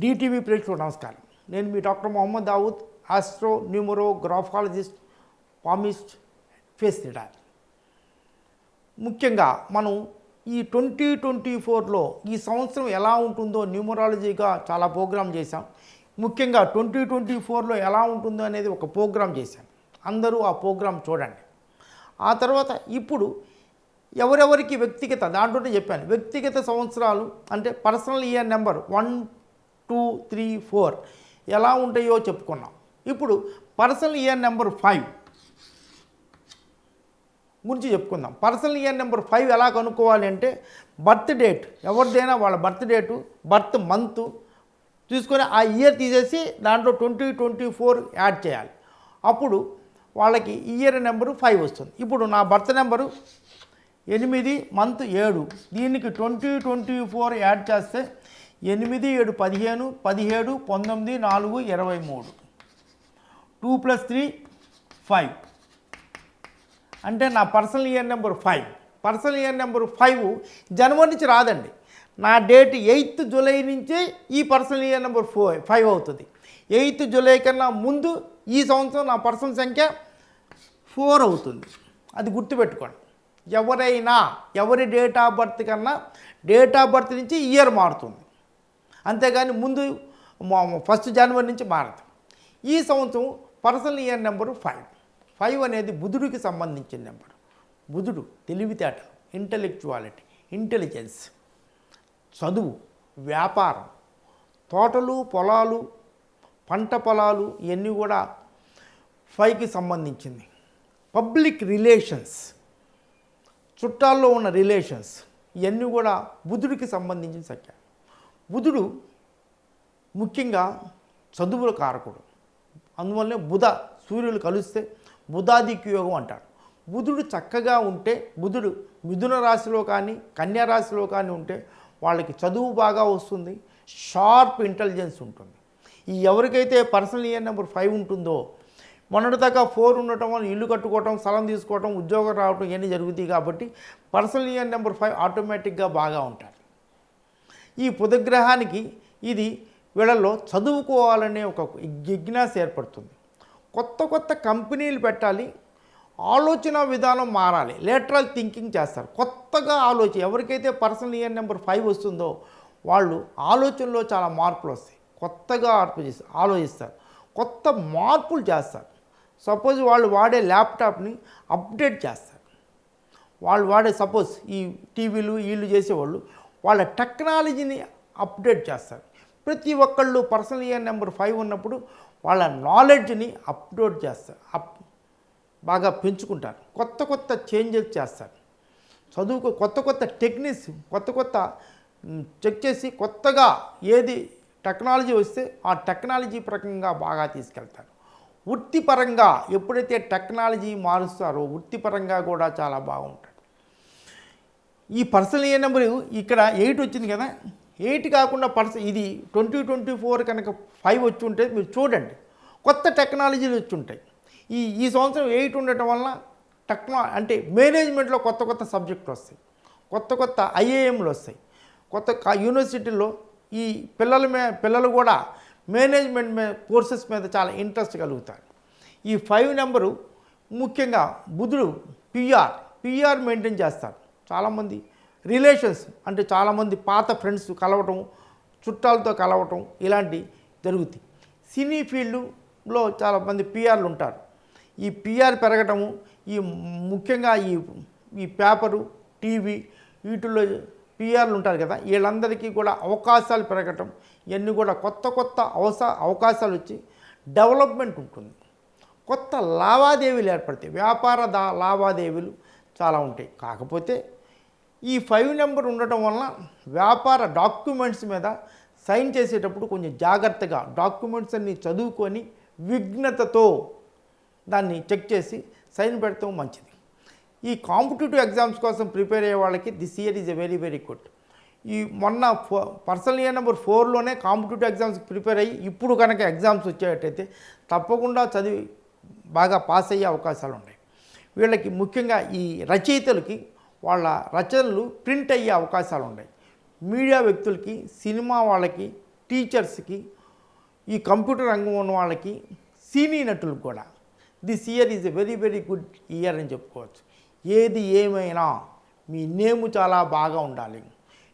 DTV ప్రేక్షకులకు నమస్కారం. నేను మీ doctor Mohammed Dawood, astro numero graphologist, palmist, face reader. ముఖ్యంగా మనం ఈ 2024లో ఈ సంవత్సరం ఎలా ఉంటుందో న్యూమరాలజీగా చాలా ప్రోగ్రాం చేశాం. ముఖ్యంగా 2024లో ఎలా ఉంటుందో అనేది ఒక ప్రోగ్రాం చేశాం. అందరూ ఆ ప్రోగ్రాం చూడండి. ఆ తర్వాత ఇప్పుడు ఎవరెవరికి వ్యక్తిగత దాంట్లోనే చెప్పాను, వ్యక్తిగత సంవత్సరాలు అంటే పర్సనల్ ఇయర్ నెంబర్ 1, 2, 3, 4 ఎలా ఉంటాయో చెప్పుకున్నాం. ఇప్పుడు పర్సనల్ ఇయర్ నెంబర్ 5 గురించి చెప్పుకుందాం. పర్సనల్ ఇయర్ నెంబర్ 5 ఎలా కనుక్కోవాలి అంటే బర్త్ డేట్, ఎవరిదైనా వాళ్ళ బర్త్ డేటు, బర్త్ మంత్ తీసుకొని ఆ ఇయర్ తీసేసి దాంట్లో 2024 యాడ్ చేయాలి. అప్పుడు వాళ్ళకి ఇయర్ నెంబరు 5 వస్తుంది. ఇప్పుడు నా బర్త్ నెంబరు 8, మంత్ 7, దీనికి 2024 యాడ్ చేస్తే 8, 7, 15, 17, 19, 4, 23, 2 + 3 5 అంటే నా personal year number 5. Personal year number 5 జనవరి నుంచి రాదండి. నా డేట్ 8th జూలై నుంచి ఈ పర్సనల్ ఇయర్ నెంబర్ 5 అవుతుంది. 8th జూలై కన్నా ముందు ఈ సంవత్సరం నా పర్సనల్ సంఖ్య 4 అవుతుంది. అది గుర్తుపెట్టుకోండి. ఎవరైనా ఎవరి డేట్ ఆఫ్ బర్త్ కన్నా డేట్ ఆఫ్ బర్త్ నుంచి ఇయర్ మారుతుంది, అంతేగాని ముందు 1 జనవరి నుంచి మారదు. ఈ సంవత్సరం పర్సనల్ ఇయర్ నెంబరు 5 అనేది బుధుడికి సంబంధించిన నెంబర్. బుధుడు తెలివితేట, ఇంటెలెక్చువాలిటీ, ఇంటెలిజెన్స్, చదువు, వ్యాపారం, తోటలు, పొలాలు, పంట పొలాలు ఇవన్నీ కూడా 5కి సంబంధించింది. పబ్లిక్ రిలేషన్స్, చుట్టాల్లో ఉన్న రిలేషన్స్ ఇవన్నీ కూడా బుధుడికి సంబంధించిన సంఖ్య. బుధుడు ముఖ్యంగా చదువుల కారకుడు. అందువల్లనే బుధ సూర్యులు కలిస్తే బుధాదిక్య యోగం అంటారు. బుధుడు చక్కగా ఉంటే, బుధుడు మిథున రాశిలో కానీ కన్యా రాశిలో కానీ ఉంటే వాళ్ళకి చదువు బాగా వస్తుంది, షార్ప్ ఇంటెలిజెన్స్ ఉంటుంది. ఈ ఎవరికైతే పర్సనల్ ఇయర్ నెంబర్ 5 ఉంటుందో మొన్నటిదాకా 4 ఉండటం వల్ల ఇల్లు కట్టుకోవటం, స్థలం తీసుకోవటం, ఉద్యోగం రావటం ఇవన్నీ జరుగుతాయి. కాబట్టి పర్సనల్ ఇయర్ నెంబర్ 5 ఆటోమేటిక్గా బాగా ఉంటారు. ఈ బుధగ్రహానికి ఇది వీళ్ళల్లో చదువుకోవాలనే ఒక జిజ్ఞాస ఏర్పడుతుంది. కొత్త కొత్త కంపెనీలు పెట్టాలి, ఆలోచన విధానం మారాలి, లేటరల్ థింకింగ్ చేస్తారు. కొత్తగా ఎవరికైతే పర్సనల్ ఇయర్ నెంబర్ 5 వస్తుందో వాళ్ళు ఆలోచనలో చాలా మార్పులు వస్తాయి. కొత్తగా ఆలోచిస్తారు, కొత్త మార్పులు చేస్తారు. సపోజ్ వాళ్ళు వాడే ల్యాప్టాప్ని అప్డేట్ చేస్తారు. వాళ్ళు వాడే సపోజ్ ఈ టీవీలు వీళ్ళు చేసేవాళ్ళు వాళ్ళ టెక్నాలజీని అప్డేట్ చేస్తారు. ప్రతి ఒక్కళ్ళు పర్సనల్ ఇయర్ నెంబర్ 5 ఉన్నప్పుడు వాళ్ళ నాలెడ్జ్ని అప్డేట్ చేస్తారు, బాగా పెంచుకుంటారు, కొత్త కొత్త చేంజెస్ చేస్తారు. చదువుకు కొత్త కొత్త టెక్నిక్స్ కొత్త చెక్ చేసి కొత్తగా ఏది టెక్నాలజీ వస్తే ఆ టెక్నాలజీ ప్రకంగా బాగా తీసుకెళ్తారు. వృత్తిపరంగా ఎప్పుడైతే టెక్నాలజీ మారుస్తారో వృత్తిపరంగా కూడా చాలా బాగుంటారు. ఈ పర్సనల్ ఇయర్ నెంబర్ ఇక్కడ 8 వచ్చింది కదా, 8 కాకుండా ఇది 2024 కనుక 5 వచ్చి ఉంటే మీరు చూడండి, కొత్త టెక్నాలజీలు వచ్చి ఉంటాయి. ఈ సంవత్సరం 8 ఉండటం వలన అంటే మేనేజ్మెంట్లో కొత్త కొత్త సబ్జెక్టులు వస్తాయి, కొత్త ఐఏఎంలు వస్తాయి, కొత్త యూనివర్సిటీల్లో ఈ పిల్లలు కూడా మేనేజ్మెంట్ కోర్సెస్ మీద చాలా ఇంట్రెస్ట్ కలుగుతారు. ఈ 5 నెంబరు ముఖ్యంగా బుధుడు పిఆర్ మెయింటైన్ చేస్తారు. చాలామంది రిలేషన్స్ అంటే చాలామంది పాత ఫ్రెండ్స్ కలవటం, చుట్టాలతో కలవటం ఇలాంటివి జరుగుతాయి. సినీ ఫీల్డ్లో చాలామంది పిఆర్లు ఉంటారు. ఈ పిఆర్ పెరగటము, ఈ ముఖ్యంగా ఈ పేపరు, టీవీ వీటిల్లో పిఆర్లు ఉంటారు కదా, వీళ్ళందరికీ కూడా అవకాశాలు పెరగటం, ఇవన్నీ కూడా కొత్త అవకాశాలు వచ్చి డెవలప్మెంట్ ఉంటుంది. కొత్త లావాదేవీలు ఏర్పడతాయి, వ్యాపార లావాదేవీలు చాలా ఉంటాయి. కాకపోతే ఈ 5 నెంబర్ ఉండటం వలన వ్యాపార డాక్యుమెంట్స్ మీద సైన్ చేసేటప్పుడు కొంచెం జాగ్రత్తగా డాక్యుమెంట్స్ అన్నీ చదువుకొని విఘ్నతతో దాన్ని చెక్ చేసి సైన్ పెడతాం మంచిది. ఈ కాంపిటేటివ్ ఎగ్జామ్స్ కోసం ప్రిపేర్ అయ్యే వాళ్ళకి this year is a very very good. ఈ మొన్న పర్సనల్ ఇయర్ నెంబర్ 4లోనే కాంపిటేటివ్ ఎగ్జామ్స్కి ప్రిపేర్ అయ్యి ఇప్పుడు కనుక ఎగ్జామ్స్ వచ్చేటట్టయితే తప్పకుండా చదివి బాగా పాస్ అయ్యే అవకాశాలు ఉన్నాయి. వీళ్ళకి ముఖ్యంగా ఈ రచయితలకి వాళ్ళ రచనలు ప్రింట్ అయ్యే అవకాశాలు ఉన్నాయి. మీడియా వ్యక్తులకి, సినిమా వాళ్ళకి, టీచర్స్కి, ఈ కంప్యూటర్ రంగం ఉన్న వాళ్ళకి, సినీ నటులకు కూడా this year is a very very good year అని చెప్పుకోవచ్చు. ఏది ఏమైనా మీ నేము చాలా బాగా ఉండాలి.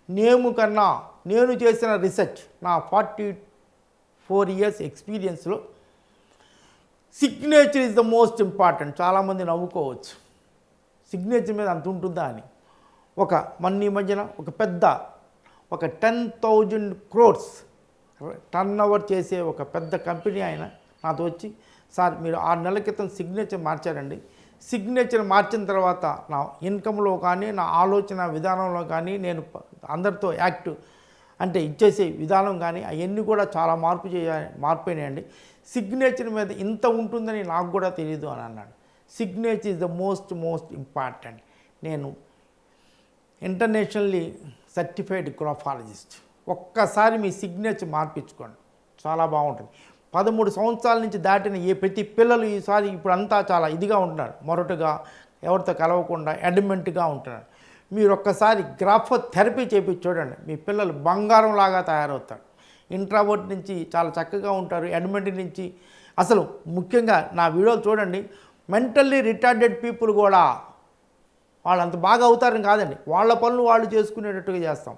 నేము కన్నా నేను చేసిన రీసెర్చ్, నా 44 ఇయర్స్ ఎక్స్పీరియన్స్లో signature is the most important. చాలామంది నవ్వుకోవచ్చు సిగ్నేచర్ మీద అంత ఉంటుందా అని. ఈ మధ్యన ఒక 10,000 crores టర్న్ ఓవర్ చేసే ఒక పెద్ద కంపెనీ ఆయన నాతో వచ్చి, సార్ మీరు 6 నెలల క్రితం సిగ్నేచర్ మార్చారండి, సిగ్నేచర్ మార్చిన తర్వాత నా ఇన్కంలో కానీ, నా ఆలోచన విధానంలో కానీ, నేను అందరితో యాక్టివ్ అంటే ఇచ్చేసే విధానం కానీ అవన్నీ కూడా చాలా మార్పైనాయండి. సిగ్నేచర్ మీద ఇంత ఉంటుందని నాకు కూడా తెలియదు అని అన్నాడు. Signature is the most important. నేను ఇంటర్నేషనల్లీ సర్టిఫైడ్ గ్రాఫాలజిస్ట్. ఒక్కసారి మీ సిగ్నేచర్ మార్పించుకోండి, చాలా బాగుంటుంది. 13 సంవత్సరాల నుంచి దాటిన ప్రతి పిల్లలు ఈసారి ఇప్పుడంతా చాలా ఇదిగా ఉంటున్నారు, మొరటుగా, ఎవరితో కలవకుండా అడ్మెంట్గా ఉంటున్నారు. మీరు ఒక్కసారి గ్రాఫోథెరపీ చేపించి చూడండి, మీ పిల్లలు బంగారంలాగా తయారవుతారు. ఇంట్రావర్ట్ నుంచి చాలా చక్కగా ఉంటారు, అడ్మెంట్ నుంచి అసలు ముఖ్యంగా నా వీడియోలు చూడండి. మెంటల్లీ రిటార్డెడ్ పీపుల్ కూడా వాళ్ళు అంత బాగా అవుతారని కాదండి, వాళ్ళ పనులు వాళ్ళు చేసుకునేటట్టుగా చేస్తాం.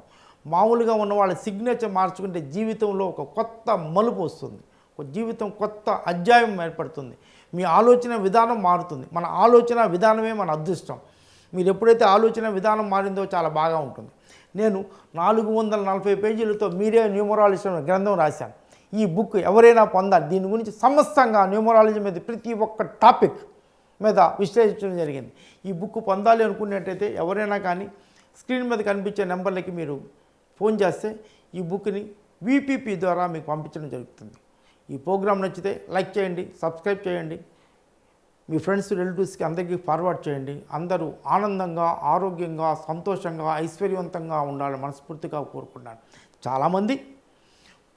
మామూలుగా ఉన్న వాళ్ళ సిగ్నేచర్ మార్చుకుంటే జీవితంలో ఒక కొత్త మలుపు వస్తుంది, ఒక జీవితం కొత్త అధ్యాయం ఏర్పడుతుంది. మీ ఆలోచన విధానం మారుతుంది. మన ఆలోచన విధానమే మన అదృష్టం. మీరు ఎప్పుడైతే ఆలోచన విధానం మారిందో చాలా బాగా ఉంటుంది. నేను 440 పేజీలతో మీరే న్యూమరాలజీ గ్రంథం రాశాను. ఈ బుక్ ఎవరైనా పొందాలి. దీని గురించి సమస్తంగా న్యూమరాలజీ మీద ప్రతి ఒక్క టాపిక్ మీద విశ్లేషించడం జరిగింది. ఈ బుక్ పొందాలి అనుకున్నట్టయితే ఎవరైనా కానీ స్క్రీన్ మీద కనిపించే నెంబర్లకి మీరు ఫోన్ చేస్తే ఈ బుక్ని VPP ద్వారా మీకు పంపించడం జరుగుతుంది. ఈ ప్రోగ్రాం నచ్చితే లైక్ చేయండి, సబ్స్క్రైబ్ చేయండి, మీ ఫ్రెండ్స్ రిలేటివ్స్కి అందరికీ ఫార్వర్డ్ చేయండి. అందరూ ఆనందంగా, ఆరోగ్యంగా, సంతోషంగా, ఐశ్వర్యవంతంగా ఉండాలని మనస్ఫూర్తిగా కోరుకున్నాను. చాలామంది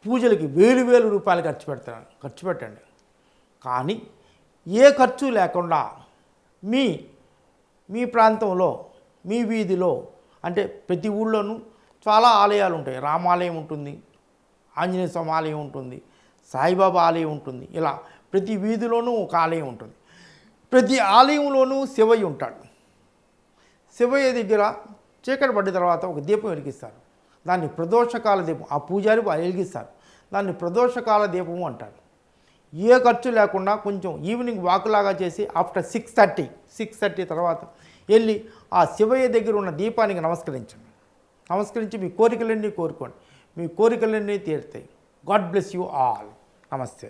పూజలకి వేలు రూపాయలు ఖర్చు పెట్టండి, కానీ ఏ ఖర్చు లేకుండా మీ ప్రాంతంలో, మీ వీధిలో, అంటే ప్రతి ఊళ్ళోనూ చాలా ఆలయాలు ఉంటాయి. రామాలయం ఉంటుంది, ఆంజనేయ స్వామి ఆలయం ఉంటుంది, సాయిబాబా ఆలయం ఉంటుంది. ఇలా ప్రతి వీధిలోనూ ఒక ఆలయం ఉంటుంది. ప్రతి ఆలయంలోనూ శివయ్య ఉంటాడు. శివయ్య దగ్గర చీకటి పడ్డ తర్వాత ఒక దీపం వెలిగిస్తారు. దాన్ని ప్రదోషకాల దీపం, ఆ పూజారి వెలిగిస్తారు. దాన్ని ప్రదోషకాల దీపము అంటారు. ఏ ఖర్చు లేకుండా కొంచెం ఈవినింగ్ వాకులాగా చేసి ఆఫ్టర్ 6:30 తర్వాత వెళ్ళి ఆ శివయ్య దగ్గర ఉన్న దీపానికి నమస్కరించి మీ కోరికలన్నీ కోరుకోండి. మీ కోరికలన్నీ తీరుతాయి. God bless you all. నమస్తే.